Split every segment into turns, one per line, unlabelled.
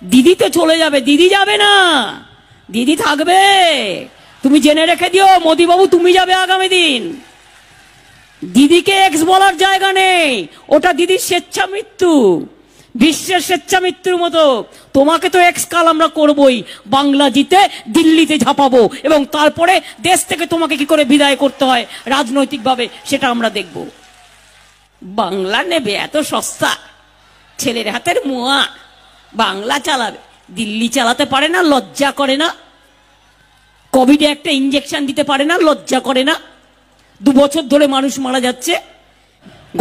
দিদি তো চলে যাবে, দিদি যাবে না, দিদি থাকবে। তুমি জেনে রেখে দিও মোদি বাবু, তুমি যাবে আগামী দিন। দিদিকে এক্স বলার জায়গা নেই, ওটা দিদির স্বেচ্ছা মৃত্যু, বিশ্বের স্বেচ্ছা মৃত্যুর মতো। তোমাকে তো এক্স কাল আমরা করবই, বাংলা জিতে দিল্লিতে ঝাঁপাবো এবং তারপরে দেশ থেকে তোমাকে কি করে বিদায় করতে হয় রাজনৈতিকভাবে সেটা আমরা দেখব। বাংলা নেবে এত সস্তা, ছেলের হাতের মোয়া, বাংলা চালাবে, দিল্লি চালাতে পারে না, লজ্জা করে না? কোভিডে একটা ইঞ্জেকশন দিতে পারে না, লজ্জা করে না? 2 বছর ধরে মানুষ মারা যাচ্ছে,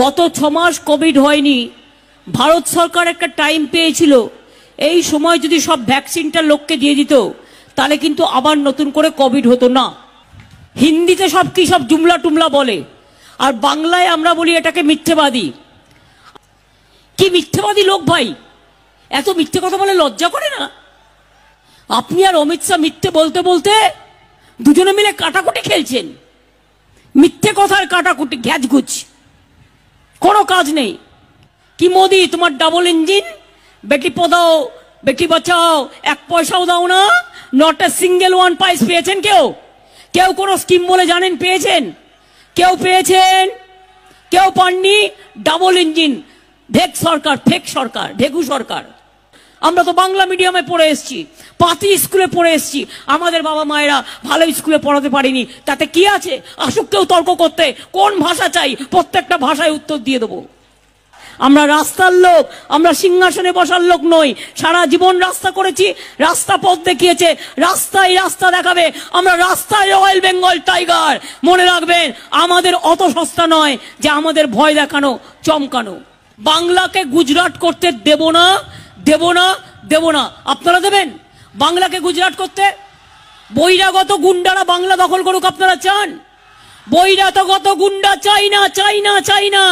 গত 6 মাস কোভিড হয়নি। ভারত সরকার একটা টাইম পেয়েছিল, এই সময় যদি সব ভ্যাকসিনটা লোককে দিয়ে দিত তাহলে কিন্তু আবার নতুন করে কোভিড হতো না। হিন্দিতে সব কি সব জুমলা টুমলা বলে, আর বাংলায় আমরা বলি এটাকে মিথ্যেবাদী। কি মিথ্যেবাদী লোক ভাই, এত মিথ্যে কথা বলে লজ্জা করে না? আপনি আর অমিত শাহ মিথ্যে বলতে বলতে দুজনে মিলে কাটাকুটি খেলছেন, মিথ্যে কথার কাটাকুটি, ঘ্যাচগুচ, কোনো কাজ নেই। কি মোদি তোমার ডাবল ইঞ্জিন, বেটি পড়াও বেটি বাঁচাও, 1 পয়সাও দাও না, নট এ সিঙ্গেল ওয়ান পাইস পেয়েছেন কেউ? কেউ কোনো স্কিম বলে জানেন পেয়েছেন? কেউ পেয়েছেন? কেউ পাননি। ডাবল ইঞ্জিন, ভেক সরকার, ফেক সরকার, ঢেকু সরকার। আমরা তো বাংলা মিডিয়ামে পড়ে এসেছি, পাতি স্কুলে পড়ে এসেছি, আমাদের বাবা মায়েরা ভালো স্কুলে পড়াতে পারিনি, তাতে কি আছে? আসুক কেউ তর্ক করতে, কোন ভাষা চাই, প্রত্যেকটা ভাষায় উত্তর দিয়ে দেবো। আমরা রাস্তার লোক, আমরা সিংহাসনে বসার লোক নই। সারা জীবন রাস্তা করেছি, রাস্তা পথ দেখিয়েছে, রাস্তায় রাস্তা দেখাবে। আমরা রাস্তায় রয়্যাল বেঙ্গল টাইগার। মনে রাখবেন, আমাদের অত সস্তা নয় যে আমাদের ভয় দেখানো, চমকানো। বাংলাকে গুজরাট করতে দেব না, দেব না, দেব না। আপনারা দেবেন বাংলাকে গুজরাট করতে? বহিরাগত গুন্ডারা বাংলা দখল করুক আপনারা চান? বহিরাগত গুন্ডা চাই না, চাই না, চাই না।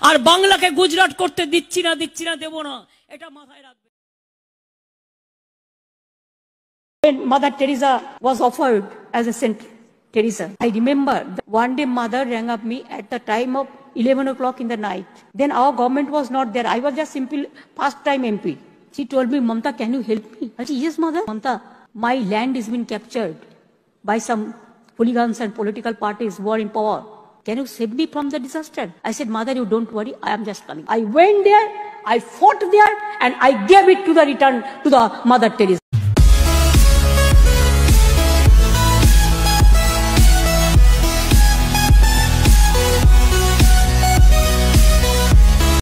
আর বাংলাকে গুজরাট করতে দিচ্ছি না, দিচ্ছি না, দেব না, এটা মাথায় রাখবেন। When Mother Teresa was offered as a Saint Teresa, I remember one day Mother rang up me at the time of 11 o'clock in the night. Then our government was not there. I was just simple first time MP. She told me, Mamta, can you help me? I said, yes, Mother. Mamta, my land has been captured by some hooligans and political parties who are in power. Can you save me from the disaster? I said, Mother, you don't worry. I am just coming. I went there, I fought there, and I gave it to the return to the Mother Teresa.